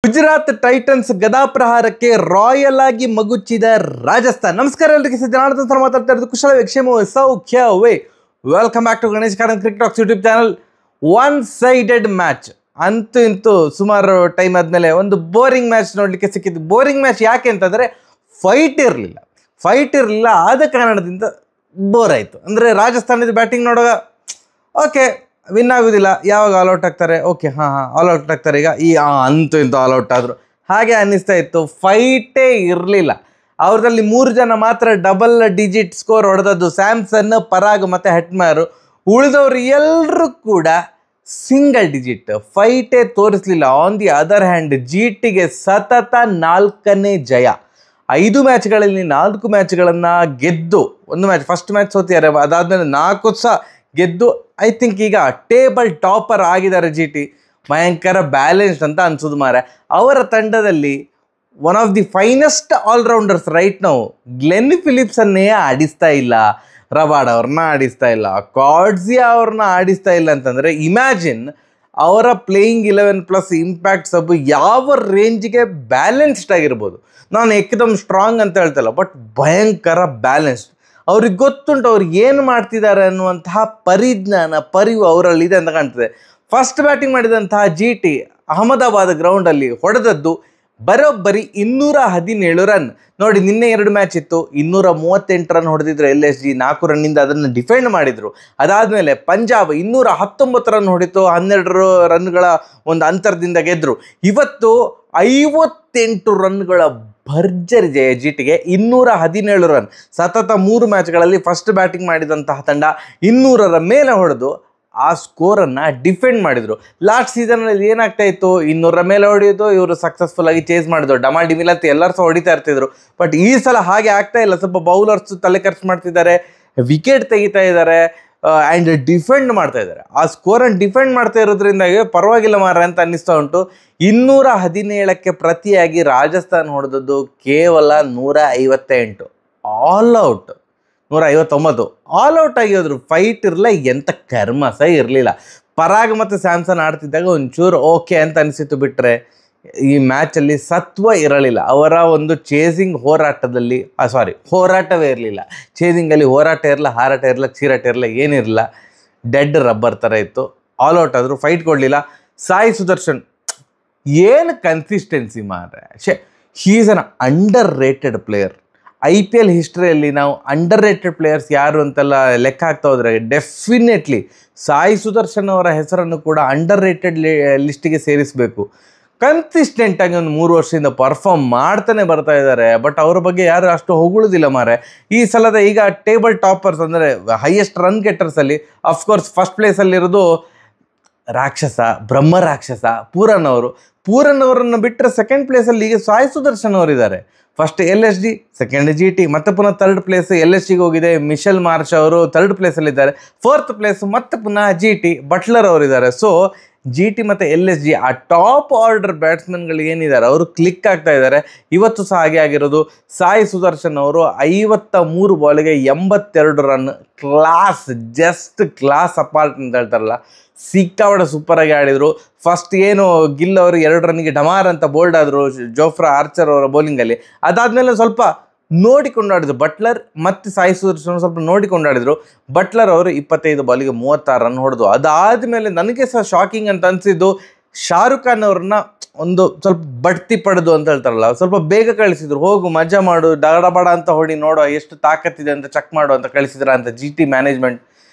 Gujarat Titans ಗದಾಪ್ರಹಾರಕ್ಕೆ royal ಆಗಿ ಮಗುಚಿದ ರಾಜಸ್ಥಾನ್. ನಮಸ್ಕಾರ ಎಲ್ಲರಿಗೆ, ಜನಾರ್ದನ್ ಸರ್ ಮಾತಾಡ್ತಾ ಇರೋದು. ಕುಶಲ ಕ್ಷೇಮ ಸೌಖ್ಯವೇ. Welcome back to Ganesh Karanth cricket talks YouTube channel. One sided match ಅಂತೂ ಇಂತೂ ಸುಮಾರು ಟೈಮ್ ಆದಮೇಲೆ ಒಂದು ಬೋರಿಂಗ್ ಮ್ಯಾಚ್ ನೋಡಲಿಕ್ಕೆ ಸಿಕ್ಕಿದ್ದು. ಬೋರಿಂಗ್ ಮ್ಯಾಚ್ ಯಾಕೆ ಅಂತಂದರೆ ಫೈಟ್ ಇರಲಿಲ್ಲ ಆದ ಕಾರಣದಿಂದ ಬೋರ್ ಆಯಿತು. ಅಂದರೆ ರಾಜಸ್ಥಾನದ ಬ್ಯಾಟಿಂಗ್ ನೋಡುವಾಗ ಓಕೆ ವಿನ್ ಆಗೋದಿಲ್ಲ, ಯಾವಾಗ ಆಲ್ಔಟ್ ಆಗ್ತಾರೆ, ಓಕೆ ಆಲ್ಔಟ್ ಆಗ್ತಾರೆ, ಈಗ ಅಂತೂ ಇಂತೂ ಆಲ್ಔಟ್ ಆದರು ಹಾಗೆ ಅನ್ನಿಸ್ತಾ ಇತ್ತು. ಫೈಟೇ ಇರಲಿಲ್ಲ. ಅವ್ರದಲ್ಲಿ 3 ಜನ ಮಾತ್ರ ಡಬಲ್ ಡಿಜಿಟ್ ಸ್ಕೋರ್ ಹೊಡೆದದ್ದು, ಸ್ಯಾಮ್ಸನ್, ಪರಾಗ್ ಮತ್ತು ಹೆಟ್ಮ್ಯಾರು. ಉಳಿದವರು ಎಲ್ಲರೂ ಕೂಡ ಸಿಂಗಲ್ ಡಿಜಿಟ್. ಫೈಟೇ ತೋರಿಸಲಿಲ್ಲ. ಆನ್ ದಿ ಅದರ್ ಹ್ಯಾಂಡ್ ಜಿಟಿಗೆ ಸತತ 4ನೇ ಜಯ. 5 ಮ್ಯಾಚ್ಗಳಲ್ಲಿ 4 ಮ್ಯಾಚ್ಗಳನ್ನು ಗೆದ್ದು, ಒಂದು ಮ್ಯಾಚ್ ಫಸ್ಟ್ ಮ್ಯಾಚ್ ಸೋತಿದ್ದಾರೆ, ಅದಾದಮೇಲೆ 4 ಸಹ ಗೆದ್ದು ಐ ಥಿಂಕ್ ಈಗ ಟೇಬಲ್ ಟಾಪರ್ ಆಗಿದ್ದಾರೆ ಜಿಟಿ. ಭಯಂಕರ ಬ್ಯಾಲೆನ್ಸ್ಡ್ ಅಂತ ಅನ್ಸೋದು ಮಾರೆ. ಅವರ ತಂಡದಲ್ಲಿ one of the finest all-rounders right ನಾವು ಗ್ಲೆನ್ ಫಿಲಿಪ್ಸನ್ನೇ ಆಡಿಸ್ತಾ ಇಲ್ಲ, ರಬಾಡ್ ಅವ್ರನ್ನ ಆಡಿಸ್ತಾ ಇಲ್ಲ, ಕಾರ್ಡ್ಸಿಯಾ ಅವ್ರನ್ನ ಆಡಿಸ್ತಾ ಇಲ್ಲ ಅಂತಂದರೆ ಇಮ್ಯಾಜಿನ್ ಅವರ ಪ್ಲೇಯಿಂಗ್ 11+ ಇಂಪ್ಯಾಕ್ಟ್ ಸಬ್ ಯಾವ ರೇಂಜಿಗೆ ಬ್ಯಾಲೆನ್ಸ್ಡ್ ಆಗಿರ್ಬೋದು. ನಾನು ಏಕದಮ್ ಸ್ಟ್ರಾಂಗ್ ಅಂತ ಹೇಳ್ತಲ್ಲ, ಬಟ್ ಭಯಂಕರ ಬ್ಯಾಲೆನ್ಸ್ಡ್. ಅವ್ರಿಗೆ ಗೊತ್ತುಂಟು ಅವ್ರಿಗೆ ಏನು ಮಾಡ್ತಿದ್ದಾರೆ ಅನ್ನುವಂತಹ ಪರಿವು ಅವರಲ್ಲಿದೆ ಅಂತ ಕಾಣ್ತದೆ. ಫಸ್ಟ್ ಬ್ಯಾಟಿಂಗ್ ಮಾಡಿದಂತಹ ಜಿಟಿ ಅಹಮದಾಬಾದ್ ಗ್ರೌಂಡಲ್ಲಿ ಹೊಡೆದದ್ದು ಬರೋಬ್ಬರಿ 217 ರನ್. ನೋಡಿ, ನಿನ್ನೆ 2 ಮ್ಯಾಚ್ ಇತ್ತು, 238 ರನ್ ಹೊಡೆದಿದ್ರು LSG, 4 ರನ್ನಿಂದ ಅದನ್ನು ಡಿಫೆಂಡ್ ಮಾಡಿದರು. ಅದಾದಮೇಲೆ ಪಂಜಾಬ್ 219 ರನ್ ಹೊಡಿತು, 12 ರನ್ಗಳ ಒಂದು ಅಂತರದಿಂದ ಗೆದ್ದರು. ಇವತ್ತು 58 ರನ್ಗಳ ಭರ್ಜರಿ ಜಯ ಜಿಟಿಗೆ, 217 ರನ್. ಸತತ 3 ಮ್ಯಾಚ್ಗಳಲ್ಲಿ ಫಸ್ಟ್ ಬ್ಯಾಟಿಂಗ್ ಮಾಡಿದಂತಹ ತಂಡ 200ರ ಮೇಲೆ ಹೊಡೆದು ಆ ಸ್ಕೋರನ್ನು ಡಿಫೆಂಡ್ ಮಾಡಿದರು. ಲಾಸ್ಟ್ ಸೀಸನಲ್ಲಿ ಏನಾಗ್ತಾ ಇತ್ತು, 200ರ ಮೇಲೆ ಹೊಡೆಯೋದು, ಇವರು ಸಕ್ಸಸ್ಫುಲ್ ಆಗಿ ಚೇಸ್ ಮಾಡಿದ್ರು, ಡಿಮಿಲತ್ ಎಲ್ಲರೂ ಸಹ ಹೊಡಿತಾ ಇರ್ತಿದ್ರು. ಬಟ್ ಈ ಸಲ ಹಾಗೆ ಆಗ್ತಾ ಇಲ್ಲ. ಸ್ವಲ್ಪ ಬೌಲರ್ಸ್ ತಲೆ ಖರ್ಚು ಮಾಡ್ತಿದ್ದಾರೆ, ವಿಕೆಟ್ ತೆಗಿತಾ ಇದ್ದಾರೆ ಆ್ಯಂಡ್ ಡಿಫೆಂಡ್ ಮಾಡ್ತಾ ಇದ್ದಾರೆ. ಆ ಸ್ಕೋರನ್ನು ಡಿಫೆಂಡ್ ಮಾಡ್ತಾ ಇರೋದ್ರಿಂದಾಗಿ ಪರವಾಗಿಲ್ಲ ಮಾರ ಅಂತ ಅನ್ನಿಸ್ತಾ ಉಂಟು. 217ಕ್ಕೆ ಪ್ರತಿಯಾಗಿ ರಾಜಸ್ಥಾನ್ ಹೊಡೆದದ್ದು ಕೇವಲ 158. ಆಲ್ಔಟ್ 159 ಆಲ್ಔಟ್ ಆಗಿದ್ರು. ಫೈಟ್ ಇರಲಿಲ್ಲ, ಎಂಥ ಕರ್ಮ ಸಹ ಇರಲಿಲ್ಲ. ಪರಾಗ್ ಮತ್ತು ಸ್ಯಾಮ್ಸನ್ ಆಡ್ತಿದ್ದಾಗ ಒಂಚೂರು ಓಕೆ ಅಂತ ಅನಿಸಿತು, ಬಿಟ್ಟರೆ ಈ ಮ್ಯಾಚಲ್ಲಿ ಸತ್ವ ಇರಲಿಲ್ಲ. ಅವರ ಒಂದು ಚೇಸಿಂಗ್ ಹೋರಾಟವೇ ಇರಲಿಲ್ಲ. ಚೇಸಿಂಗಲ್ಲಿ ಹೋರಾಟ ಇರಲಿಲ್ಲ, ಹಾರಾಟ ಇರಲಿಲ್ಲ, ಚೀರಾಟ ಇರಲಿಲ್ಲ, ಏನಿರಲಿಲ್ಲ. ಡೆಡ್ ರಬ್ಬರ್ ಥರ ಇತ್ತು. ಆಲ್ಔಟ್ ಆದರೂ ಫೈಟ್ ಕೊಡಲಿಲ್ಲ. ಸಾಯಿ ಸುದರ್ಶನ್ ಏನು ಕನ್ಸಿಸ್ಟೆನ್ಸಿ ಮಾರ್ರೆ. He is an under rated player. IPL ಹಿಸ್ಟ್ರಿಯಲ್ಲಿ ನಾವು ಅಂಡರ್ ರೇಟೆಡ್ ಪ್ಲೇಯರ್ಸ್ ಯಾರು ಅಂತೆಲ್ಲ ಲೆಕ್ಕ ಹಾಕ್ತಾ ಹೋದರೆ ಡೆಫಿನೆಟ್ಲಿ ಸಾಯಿ ಸುದರ್ಶನ್ ಅವರ ಹೆಸರನ್ನು ಕೂಡ ಅಂಡರ್ ರೇಟೆಡ್ ಲಿಸ್ಟಿಗೆ ಸೇರಿಸಬೇಕು. ಕನ್ಸಿಸ್ಟೆಂಟಾಗಿ ಒಂದು 3 ವರ್ಷದಿಂದ ಪರ್ಫಾರ್ಮ್ ಮಾಡ್ತಾನೆ ಬರ್ತಾ ಇದ್ದಾರೆ. ಬಟ್ ಅವ್ರ ಬಗ್ಗೆ ಯಾರು ಅಷ್ಟು ಹೊಗಳುದಿಲ್ಲ ಮಾರೆ. ಈ ಸಲದ ಈಗ ಟೇಬಲ್ ಟಾಪರ್ಸ್ ಅಂದರೆ ಹೈಯೆಸ್ಟ್ ರನ್ ಗೆಟರ್ಸಲ್ಲಿ ಅಫ್ಕೋರ್ಸ್ ಫಸ್ಟ್ ಪ್ಲೇಸಲ್ಲಿರೋದು ಬ್ರಹ್ಮ ರಾಕ್ಷಸ ಪೂರನ್ ಅವರನ್ನು ಬಿಟ್ಟರೆ ಸೆಕೆಂಡ್ ಪ್ಲೇಸಲ್ಲಿ ಈಗ ಸಾಯಿ ಸುದರ್ಶನ್ ಅವರಿದ್ದಾರೆ. ಫಸ್ಟ್ LSG, ಸೆಕೆಂಡ್ GT, ಮತ್ತೆ ಪುನಃ 3rd ಪ್ಲೇಸ್ LSGಗೆ ಹೋಗಿದೆ. ಮಿಶೆಲ್ ಮಾರ್ಷ್ ಅವರು 3rd ಪ್ಲೇಸಲ್ಲಿದ್ದಾರೆ. 4th ಪ್ಲೇಸ್ ಮತ್ತೆ ಪುನಃ GT, ಬಟ್ಲರ್ ಅವರಿದ್ದಾರೆ. ಸೊ GT ಮತ್ತು LSG ಆ ಟಾಪ್ ಆರ್ಡರ್ ಬ್ಯಾಟ್ಸ್ಮನ್ಗಳು ಏನಿದ್ದಾರೆ ಅವರು ಕ್ಲಿಕ್ ಆಗ್ತಾ ಇದ್ದಾರೆ. ಇವತ್ತು ಸಹ ಹಾಗೆ ಆಗಿರೋದು. ಸಾಯಿ ಸುದರ್ಶನ್ ಅವರು 53 ಬಾಲಿಗೆ 82 ರನ್. ಜಸ್ಟ್ ಕ್ಲಾಸ್ ಅಪಾರ್ಟ್ ಅಂತ ಹೇಳ್ತಾರಲ್ಲ, ಸಿಕ್ಕಾಪಟ್ಟೆ ಸೂಪರಾಗಿ ಆಡಿದರು. ಫಸ್ಟ್ ಏನು ಗಿಲ್ ಅವರು 2 ರನ್ನಿಗೆ ಡಮಾರ್ ಅಂತ ಬೋಲ್ಡ್ ಆದರು ಜೋಫ್ರಾ ಆರ್ಚರ್ ಅವರ ಬೌಲಿಂಗಲ್ಲಿ. ಅದಾದಮೇಲೆ ಸ್ವಲ್ಪ ನೋಡಿಕೊಂಡು ಆಡಿದ್ರು ಬಟ್ಲರ್ ಮತ್ತು ಸಾಯಿ ಸುದರ್ಶನ್, ಸ್ವಲ್ಪ ನೋಡಿಕೊಂಡು ಆಡಿದರು. ಬಟ್ಲರ್ ಅವರು 25 ಬಾಲಿಗೆ 36 ರನ್ ಹೊಡೆದು. ಅದಾದಮೇಲೆ ನನಗೆ ಸಹ ಶಾಕಿಂಗ್ ಅಂತ ಅನಿಸಿದ್ದು, ಶಾರುಖ್ ಖಾನ್ ಅವ್ರನ್ನ ಒಂದು ಸ್ವಲ್ಪ ಬಡ್ತಿ ಪಡೆದು ಅಂತ ಹೇಳ್ತಾರಲ್ಲ, ಸ್ವಲ್ಪ ಬೇಗ ಕಳಿಸಿದ್ರು. ಹೋಗು ಮಜಾ ಮಾಡು, ಡಗಡಬಡ ಅಂತ ಹೊಡಿ, ನೋಡೋ ಎಷ್ಟು ತಾಕತ್ತಿದೆ ಅಂತ ಚೆಕ್ ಮಾಡು ಅಂತ ಕಳಿಸಿದ್ರ ಅಂತ GT ಮ್ಯಾನೇಜ್ಮೆಂಟ್.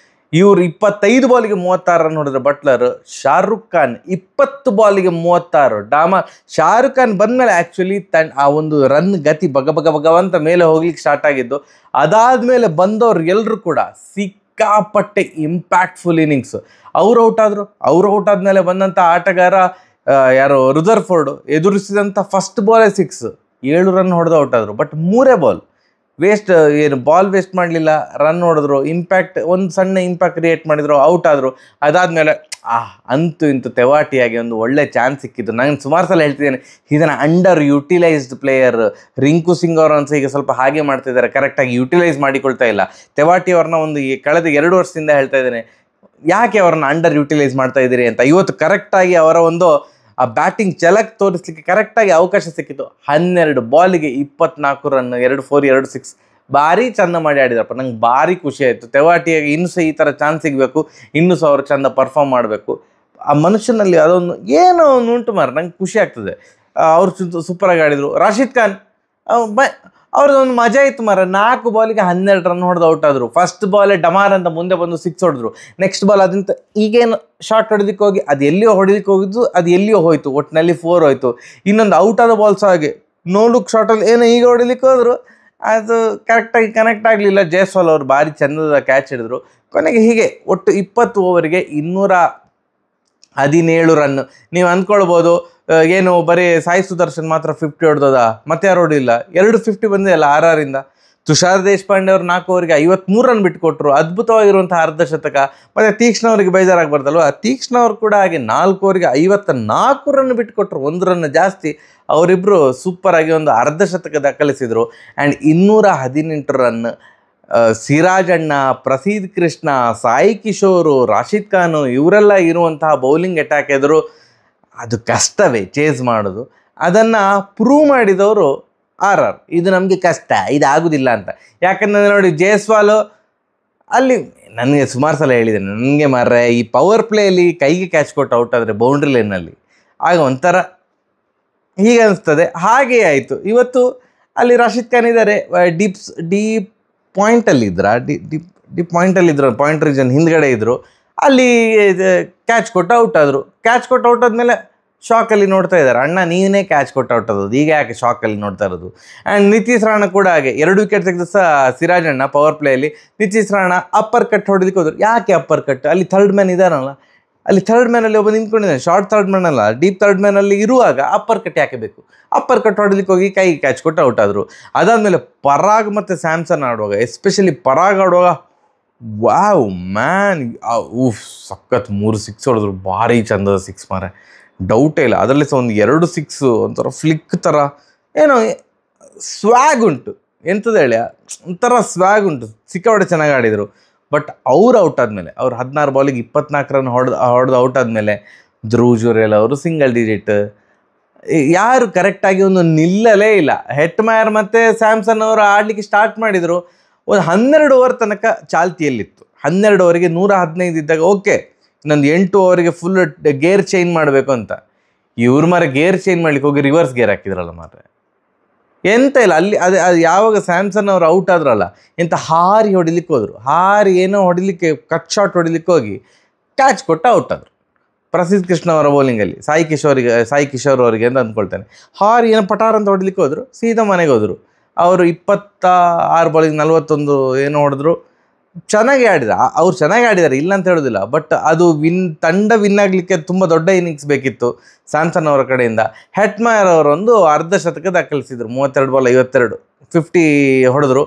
ಇವರು 25 ಬಾಲಿಗೆ 36 ರನ್ ಹೊಡೆದ್ರು ಬಟ್ಲರ್. ಶಾರುಖ್ ಖಾನ್ 20 ಬಾಲಿಗೆ 36. ಶಾರುಖ್ ಖಾನ್ ಬಂದಮೇಲೆ ಆ್ಯಕ್ಚುಲಿ ಆ ಒಂದು ರನ್ ಗತಿ ಭಗವಂತ ಮೇಲೆ ಹೋಗ್ಲಿಕ್ಕೆ ಸ್ಟಾರ್ಟ್ ಆಗಿದ್ದು. ಅದಾದಮೇಲೆ ಬಂದವ್ರು ಎಲ್ಲರೂ ಕೂಡ ಸಿಕ್ಕಾಪಟ್ಟೆ ಇಂಪ್ಯಾಕ್ಟ್ಫುಲ್ ಇನ್ನಿಂಗ್ಸ್. ಅವ್ರು ಔಟ್ ಆದಮೇಲೆ ಬಂದಂಥ ಆಟಗಾರ ಯಾರು ರುದರ್ಫೋರ್ಡ್ ಎದುರಿಸಿದಂಥ ಫಸ್ಟ್ ಬಾಲೇ 6, 7 ರನ್ ಹೊಡೆದು ಔಟ್ ಆದರು. ಬಟ್ 3 ಬಾಲ್ ವೇಸ್ಟ್, ಏನು ಬಾಲ್ ವೇಸ್ಟ್ ಮಾಡಲಿಲ್ಲ, ರನ್ ಹೊಡೆದ್ರು, ಒಂದು ಸಣ್ಣ ಇಂಪ್ಯಾಕ್ಟ್ ಕ್ರಿಯೇಟ್ ಮಾಡಿದ್ರು, ಔಟ್ ಆದರು. ಅದಾದಮೇಲೆ ಅಂತೂ ಇಂತೂ ತೆವಾಟಿಯಾಗಿ ಒಂದು ಒಳ್ಳೆ ಚಾನ್ಸ್ ಸಿಕ್ಕಿದ್ದು. ನಾನು ಸುಮಾರು ಸಲ ಹೇಳ್ತಿದ್ದೇನೆ, ಇದನ್ನು under utilised player. Rinku Singh ಅವರನ್ನು ಸಹ ಈಗ ಸ್ವಲ್ಪ ಹಾಗೆ ಮಾಡ್ತಿದ್ದಾರೆ, ಕರೆಕ್ಟಾಗಿ ಯುಟಿಲೈಸ್ ಮಾಡಿಕೊಳ್ತಾ ಇಲ್ಲ. ತೆವಾಟಿ ಅವ್ರನ್ನ ಒಂದು ಕಳೆದ 2 ವರ್ಷದಿಂದ ಹೇಳ್ತಾ ಇದ್ದೇನೆ, ಯಾಕೆ ಅವ್ರನ್ನ ಅಂಡರ್ ಯುಟಿಲೈಸ್ ಮಾಡ್ತಾ ಇದ್ದೀರಿ ಅಂತ. ಇವತ್ತು ಕರೆಕ್ಟಾಗಿ ಅವರ ಒಂದು ಆ ಬ್ಯಾಟಿಂಗ್ ಛಲಕ್ ತೋರಿಸ್ಲಿಕ್ಕೆ ಕರೆಕ್ಟಾಗಿ ಅವಕಾಶ ಸಿಕ್ಕಿತ್ತು. 12 ಬಾಲಿಗೆ 24 ರನ್, 2 4 2 6, ಭಾರಿ ಚಂದ ಮಾಡಿ ಆಡಿದ್ರಪ್ಪ. ನಂಗೆ ಭಾರಿ ಖುಷಿ ಆಯಿತು. ತೆವಾಟಿಯಾಗಿ ಇನ್ನೂ ಸಹ ಈ ಥರ ಚಾನ್ಸ್ ಸಿಗಬೇಕು, ಇನ್ನೂ ಸಹ ಅವ್ರು ಚಂದ ಪರ್ಫಾರ್ಮ್ ಮಾಡಬೇಕು. ಆ ಮನುಷ್ಯನಲ್ಲಿ ಅದೊಂದು ಏನೋ ಒಂದು ಉಂಟು ಮಾರ, ನಂಗೆ ಖುಷಿ ಆಗ್ತದೆ. ಅವ್ರು ಸೂಪರಾಗಿ ಆಡಿದರು. ರಾಶಿದ್ ಖಾನ್ ಅವ್ರದ್ದೊಂದು ಮಜಾ ಇತ್ತು ಮಾರ. 4 ಬಾಲಿಗೆ 12 ರನ್ ಹೊಡೆದು ಔಟ್ ಆದರು. ಫಸ್ಟ್ ಬಾಲೇ ಡಮಾರ್ ಅಂತ ಮುಂದೆ ಬಂದು 6 ಹೊಡೆದ್ರು. ನೆಕ್ಸ್ಟ್ ಬಾಲ್ ಅದಂತ ಈಗೇನು ಶಾರ್ಟ್ ಹೊಡೆದಕ್ಕೆ ಹೋಗಿ ಅದು ಎಲ್ಲಿಯೋ ಹೊಡಿಲಿಕ್ಕೆ ಹೋಗಿದ್ದು, ಅದು ಎಲ್ಲಿಯೋ ಹೋಯಿತು, ಒಟ್ಟಿನಲ್ಲಿ 4 ಹೋಯಿತು. ಇನ್ನೊಂದು ಔಟ್ ಆದ ಬಾಲ್ಸ್ ಹಾಗೆ ನೋ ಲುಕ್ ಶಾರ್ಟಲ್ಲಿ ಏನೋ ಈಗ ಹೊಡಿಲಿಕ್ಕೆ ಹೋದರು, ಅದು ಕರೆಕ್ಟಾಗಿ ಕನೆಕ್ಟ್ ಆಗಲಿಲ್ಲ. ಜೈಸ್ವಾಲ್ ಅವರು ಭಾರಿ ಚಂದದ ಕ್ಯಾಚ್ ಹಿಡಿದ್ರು. ಕೊನೆಗೆ ಹೀಗೆ ಒಟ್ಟು 20 ಓವರಿಗೆ 217 ರನ್. ನೀವು ಅಂದ್ಕೊಳ್ಬೋದು ಏನು ಬರೀ ಸಾಯಿ ಸುದರ್ಶನ್ ಮಾತ್ರ 50 ಹೊಡೆದದ, ಮತ್ತೆ ಯಾರು ಹೊಡಿಲ್ಲ. 2 50 ಬಂದಿದೆಯಲ್ಲ RRರಿಂದ. ತುಷಾರ್ ದೇಶಪಾಂಡೆ ಅವರು 4 ಓವರಿಗೆ 53 ರನ್ ಬಿಟ್ಟುಕೊಟ್ರು. ಅದ್ಭುತವಾಗಿರುವಂತಹ ಅರ್ಧಶತಕ. ಮತ್ತು ತೀಕ್ಷ್ಣ ಅವರಿಗೆ ಬೇಜಾರಾಗಬಾರ್ದಲ್ವ, ತೀಕ್ಷ್ಣ ಅವರು ಕೂಡ ಹಾಗೆ 4 ಓವರಿಗೆ 54 ರನ್ ಬಿಟ್ಟುಕೊಟ್ರು, 1 ರನ್ ಜಾಸ್ತಿ. ಅವರಿಬ್ಬರು ಸೂಪರಾಗಿ ಒಂದು ಅರ್ಧಶತಕ ದಾಖಲಿಸಿದರು. ಆ್ಯಂಡ್ 218 ರನ್ ಸಿರಾಜ್ ಅಣ್ಣ, ಪ್ರಸೀದ್ ಕೃಷ್ಣ, ಸಾಯಿ ಕಿಶೋರು, ರಾಶಿದ್ ಖಾನು ಇವರೆಲ್ಲ ಇರುವಂತಹ ಬೌಲಿಂಗ್ ಅಟ್ಯಾಕ್ ಎದುರು ಅದು ಕಷ್ಟವೇ ಚೇಸ್ ಮಾಡೋದು. ಅದನ್ನು ಪ್ರೂವ್ ಮಾಡಿದವರು RR. ಇದು ನಮಗೆ ಕಷ್ಟ, ಇದಾಗೋದಿಲ್ಲ ಅಂತ. ಯಾಕಂದರೆ ನೋಡಿ, ಜೈಸ್ವಾಲು ಅಲ್ಲಿ ನನಗೆ ಸುಮಾರು ಸಲ ಹೇಳಿದ್ದೇನೆ, ನನಗೆ ಮಾರ್ರೆ ಈ ಪವರ್ ಪ್ಲೇಯಲ್ಲಿ ಕೈಗೆ ಕ್ಯಾಚ್ ಕೊಟ್ಟು ಔಟ್ ಆದರೆ ಬೌಂಡ್ರಿ ಲೈನಲ್ಲಿ ಆಗ ಒಂಥರ ಹೀಗೆ ಅನಿಸ್ತದೆ. ಹಾಗೇ ಆಯಿತು. ಇವತ್ತು ಅಲ್ಲಿ ರಾಶಿದ್ ಖಾನ್ ಇದ್ದಾರೆ, ಡೀಪ್ ಪಾಯಿಂಟಲ್ಲಿದ್ದರು, ಡೀಪ್ ಪಾಯಿಂಟಲ್ಲಿದ್ದರು, ಪಾಯಿಂಟ್ ರೀಜನ್ ಹಿಂದ್ಗಡೆ ಇದ್ದರು. ಅಲ್ಲಿ ಕ್ಯಾಚ್ ಕೊಟ್ಟು ಔಟ್ ಆದರು. ಕ್ಯಾಚ್ ಕೊಟ್ಟು ಔಟ್ ಆದಮೇಲೆ ಶಾಕಲ್ಲಿ ನೋಡ್ತಾ ಇದ್ದಾರೆ, ಅಣ್ಣ ನೀನೇ ಕ್ಯಾಚ್ ಕೊಟ್ಟು ಔಟ್ ಆದದ್ದು, ಈಗ ಯಾಕೆ ಶಾಕಲ್ಲಿ ನೋಡ್ತಾ ಇರೋದು. ಆ್ಯಂಡ್ ನಿತೀಶ್ ರಾಣಾ ಕೂಡ ಹಾಗೆ 2 ವಿಕೆಟ್ ತೆಗೆದು ಸಹ ಸಿರಾಜ್ ಅಣ್ಣ ಪವರ್ ಪ್ಲೇಯಲ್ಲಿ. ನಿತೀಶ್ ರಾಣಾ ಅಪ್ಪರ್ ಕಟ್ ಹೊಡೆದಕ್ಕೆ ಹೋದರು. ಯಾಕೆ ಅಪ್ಪರ್ ಕಟ್? ಅಲ್ಲಿ ಥರ್ಡ್ ಮ್ಯಾನ್ ಇದ್ದಾನಲ್ಲ, ಅಲ್ಲಿ ಥರ್ಡ್ ಮ್ಯಾನಲ್ಲಿ ಒಬ್ಬ ನಿಂತ್ಕೊಂಡಿದ್ದಾನೆ. ಶಾರ್ಟ್ ಥರ್ಡ್ ಮ್ಯಾನ್ ಅಲ್ಲ, ಡೀಪ್ ಥರ್ಡ್ ಮ್ಯಾನಲ್ಲಿ ಇರುವಾಗ ಅಪ್ಪರ್ ಕಟ್ ಯಾಕೆ ಬೇಕು? ಅಪ್ಪರ್ ಕಟ್ ಹೊಡೆದಕ್ಕೆ ಹೋಗಿ ಕೈಗೆ ಕ್ಯಾಚ್ ಕೊಟ್ಟು ಔಟ್ ಆದರು. ಅದಾದಮೇಲೆ ಪರಾಗ್ ಮತ್ತು ಸ್ಯಾಮ್ಸನ್ ಆಡುವಾಗ, ಎಸ್ಪೆಷಲಿ ಪರಾಗ್ ಆಡುವಾಗ ವಾವ್ ಮ್ಯಾನ್, ಸಖತ್ 3 6 ಹೊಡೆದ್ರು. ಭಾರಿ ಚಂದದ 6 ಮಾರೆ, ಡೌಟೇ ಇಲ್ಲ. ಅದರಲ್ಲಿ ಸಹ ಒಂದು 2 6 ಒಂಥರ ಫ್ಲಿಕ್ ಥರ ಏನೋ ಸ್ವ್ಯಾಗ್ ಉಂಟು. ಎಂಥದ್ದು ಹೇಳಿ, ಒಂಥರ ಸ್ವ್ಯಾಗ್ ಉಂಟು. ಸಿಕ್ಕಾಪಟ್ಟೆ ಚೆನ್ನಾಗಿ ಆಡಿದರು. ಬಟ್ ಅವ್ರು ಔಟ್ ಆದಮೇಲೆ, ಅವ್ರು 16 ಬಾಲಿಗೆ 24 ರನ್ ಹೊಡೆದು ಔಟ್ ಆದಮೇಲೆ ಧ್ರುವ್ ಜುರೇಲ್ ಅವರು ಸಿಂಗಲ್ ಡಿಜಿಟ್. ಯಾರು ಕರೆಕ್ಟಾಗಿ ಒಂದು ನಿಲ್ಲಲೇ ಇಲ್ಲ. ಹೆಟ್ಮೈರ್ ಮತ್ತು ಸ್ಯಾಮ್ಸನ್ ಅವರು ಆಡಲಿಕ್ಕೆ ಸ್ಟಾರ್ಟ್ ಮಾಡಿದರು. ಒಂದು 12 ಓವರ್ ತನಕ ಚಾಲ್ತಿಯಲ್ಲಿತ್ತು. 12 ಓವರಿಗೆ 115 ಇದ್ದಾಗ ಓಕೆ, ಇನ್ನೊಂದು 8 ಓವರಿಗೆ ಫುಲ್ ಗೇರ್ ಚೇಂಜ್ ಮಾಡಬೇಕು ಅಂತ. ಇವ್ರು ಮಾರೆ ಗೇರ್ ಚೇಂಜ್ ಮಾಡ್ಲಿಕ್ಕೆ ಹೋಗಿ ರಿವರ್ಸ್ ಗೇರ್ ಹಾಕಿದ್ರಲ್ಲ ಮಾರೆ, ಎಂತ ಇಲ್ಲ ಅಲ್ಲಿ. ಅದು ಯಾವಾಗ ಸ್ಯಾಮ್ಸನ್ ಅವರು ಔಟ್ ಆದ್ರಲ್ಲ, ಎಂತ ಹಾರಿ ಹೊಡಿಲಿಕ್ಕೆ ಹೋದರು. ಹಾರಿ ಏನೋ ಹೊಡಿಲಿಕ್ಕೆ, ಕಟ್ ಶಾಟ್ ಹೊಡಿಲಿಕ್ಕೆ ಹೋಗಿ ಕ್ಯಾಚ್ ಕೊಟ್ಟು ಔಟ್ ಆದರು. ಪ್ರಸೀದ್ ಕೃಷ್ಣ ಅವರ ಬೌಲಿಂಗಲ್ಲಿ ಸಾಯಿ ಕಿಶೋರ್ ಅವರಿಗೆ ಅಂತ ಅಂದ್ಕೊಳ್ತೇನೆ. ಹಾರಿ ಏನೋ ಪಟಾರ್ ಅಂತ ಹೊಡಿಲಿಕ್ಕೆ ಹೋದರು, ಸೀದಾ ಮನೆಗೆ ಹೋದರು. ಅವರು 26 ಬಾಲಿಗೆ 41 ಏನೋ ಹೊಡೆದ್ರು. ಚೆನ್ನಾಗಿ ಆಡಿದ, ಅವ್ರು ಚೆನ್ನಾಗಿ ಆಡಿದ್ದಾರೆ, ಇಲ್ಲ ಅಂತ ಹೇಳೋದಿಲ್ಲ. ಬಟ್ ಅದು ತಂಡ ವಿನ್ ಆಗಲಿಕ್ಕೆ ತುಂಬ ದೊಡ್ಡ ಇನ್ನಿಂಗ್ಸ್ ಬೇಕಿತ್ತು ಸ್ಯಾಮ್ಸನ್ ಅವರ ಕಡೆಯಿಂದ. ಹೆಟ್ಮೈರ್ ಅವರೊಂದು ಅರ್ಧಶತಕ ದಾಖಲಿಸಿದರು. 32 ಬಾಲ್ 52, 50 ಹೊಡೆದ್ರು.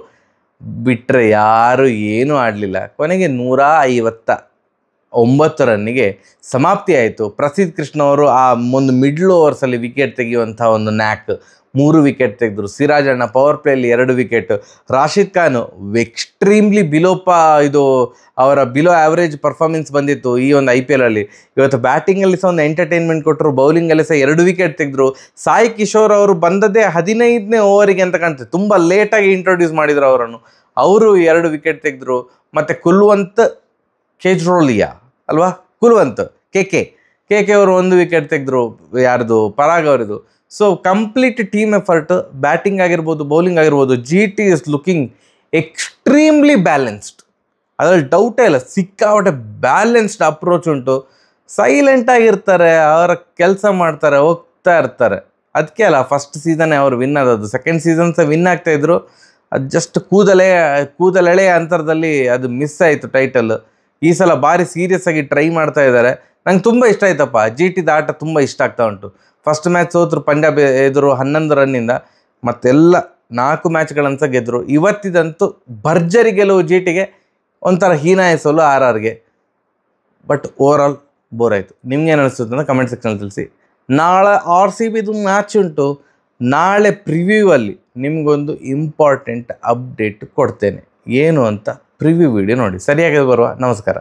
ಬಿಟ್ಟರೆ ಯಾರು ಏನೂ ಆಡಲಿಲ್ಲ. ಕೊನೆಗೆ 159 ರನ್ನಿಗೆ ಸಮಾಪ್ತಿ ಆಯಿತು. ಪ್ರಸೀದ್ ಕೃಷ್ಣ ಅವರು ಆ ಒಂದು ಮಿಡ್ಲ್ ಓವರ್ಸಲ್ಲಿ ವಿಕೆಟ್ ತೆಗೆಯುವಂಥ ಒಂದು ನ್ಯಾಕ್, 3 ವಿಕೆಟ್ ತೆಗೆದ್ರು. ಸಿರಾಜ್ ಅಣ್ಣ ಪವರ್ ಪ್ಲೇಯಲ್ಲಿ 2 ವಿಕೆಟ್. ರಾಶಿದ್ ಖಾನ್ ಎಕ್ಸ್ಟ್ರೀಮ್ಲಿ ಅವರ ಬಿಲೋ ಆ್ಯಾವ್ರೇಜ್ ಪರ್ಫಾರ್ಮೆನ್ಸ್ ಬಂದಿತ್ತು ಈ ಒಂದು IPL ಅಲ್ಲಿ. ಇವತ್ತು ಬ್ಯಾಟಿಂಗಲ್ಲಿ ಸಹ ಒಂದು ಎಂಟರ್ಟೈನ್ಮೆಂಟ್ ಕೊಟ್ಟರು, ಬೌಲಿಂಗಲ್ಲಿ ಸಹ 2 ವಿಕೆಟ್ ತೆಗೆದ್ರು. ಸಾಯಿ ಕಿಶೋರ್ ಅವರು ಬಂದದ್ದೇ 15ನೇ ಓವರಿಗೆ ಅಂತ ಕಾಣ್ತದೆ, ತುಂಬ ಲೇಟಾಗಿ ಇಂಟ್ರೊಡ್ಯೂಸ್ ಮಾಡಿದರು ಅವರನ್ನು. ಅವರು 2 ವಿಕೆಟ್ ತೆಗೆದ್ರು. ಮತ್ತು ಕುಲ್ವಂತ್ ಕೇಜ್ರೋಲಿಯಾ ಅಲ್ವಾ, ಕುಲ್ವಂತ್ ಕೆ ಅವರು 1 ವಿಕೆಟ್ ತೆಗೆದ್ರು. ಯಾರ್ದು? ಪರಾಗ್ ಅವರದು. So complete team effort, batting ಆಗಿರ್ಬೋದು, ಬೌಲಿಂಗ್ ಆಗಿರ್ಬೋದು. GT is looking extremely balanced, ಅದರಲ್ಲಿ ಡೌಟೇ ಇಲ್ಲ. ಸಿಕ್ಕಾಪಟ್ಟೆ ಬ್ಯಾಲೆನ್ಸ್ಡ್ ಅಪ್ರೋಚ್ ಉಂಟು. ಸೈಲೆಂಟಾಗಿರ್ತಾರೆ, ಅವರ ಕೆಲಸ ಮಾಡ್ತಾರೆ, ಹೋಗ್ತಾ ಇರ್ತಾರೆ. ಅದಕ್ಕೆ ಅಲ್ಲ ಫಸ್ಟ್ ಸೀಸನ್ನೇ ಅವರು ವಿನ್ ಆದದ್ದು. ಸೆಕೆಂಡ್ ಸೀಸನ್ ಸಹ ವಿನ್ ಆಗ್ತಾಯಿದ್ರು. ಅದು ಜಸ್ಟ್ ಕೂದಲೆಳೆಯ ಅಂತರದಲ್ಲಿ ಅದು ಮಿಸ್ ಆಯಿತು ಟೈಟಲ್. ಈ ಸಲ ಭಾರಿ ಸೀರಿಯಸ್ ಆಗಿ ಟ್ರೈ ಮಾಡ್ತಾ ಇದ್ದಾರೆ. ನಂಗೆ ತುಂಬ ಇಷ್ಟ ಆಯ್ತಪ್ಪ, GTದ ಆಟ ತುಂಬ ಇಷ್ಟ ಆಗ್ತಾ ಉಂಟು. ಫಸ್ಟ್ ಮ್ಯಾಚ್ ಸೋತರು ಪಂಜಾಬ್ ಎದುರು 11 ರನ್ನಿಂದ, ಮತ್ತೆಲ್ಲ 4 ಮ್ಯಾಚ್ಗಳನ್ನು ಸಹ ಗೆದ್ದರು. ಇವತ್ತಿದಂತೂ ಭರ್ಜರಿ ಗೆಲುವು GTಗೆ, ಒಂಥರ ಹೀನಾಯ ಸೋಲು RRಗೆ. ಬಟ್ ಓವರ್ ಆಲ್ ಬೋರ್ ಆಯಿತು. ನಿಮ್ಗೇನು ಅನಿಸುತ್ತೆ ಅಂತ ಕಮೆಂಟ್ ಸೆಕ್ಷನಲ್ಲಿ ತಿಳಿಸಿ. ನಾಳೆ RCBದು ಮ್ಯಾಚ್ ಉಂಟು. ನಾಳೆ ಪ್ರಿವ್ಯೂವಲ್ಲಿ ನಿಮಗೊಂದು ಇಂಪಾರ್ಟೆಂಟ್ ಅಪ್ಡೇಟ್ ಕೊಡ್ತೇನೆ. ಏನು ಅಂತ ಪ್ರಿವ್ಯೂ ವಿಡಿಯೋ ನೋಡಿ. ಸರಿಯಾಗಿ ಬರುವ. ನಮಸ್ಕಾರ.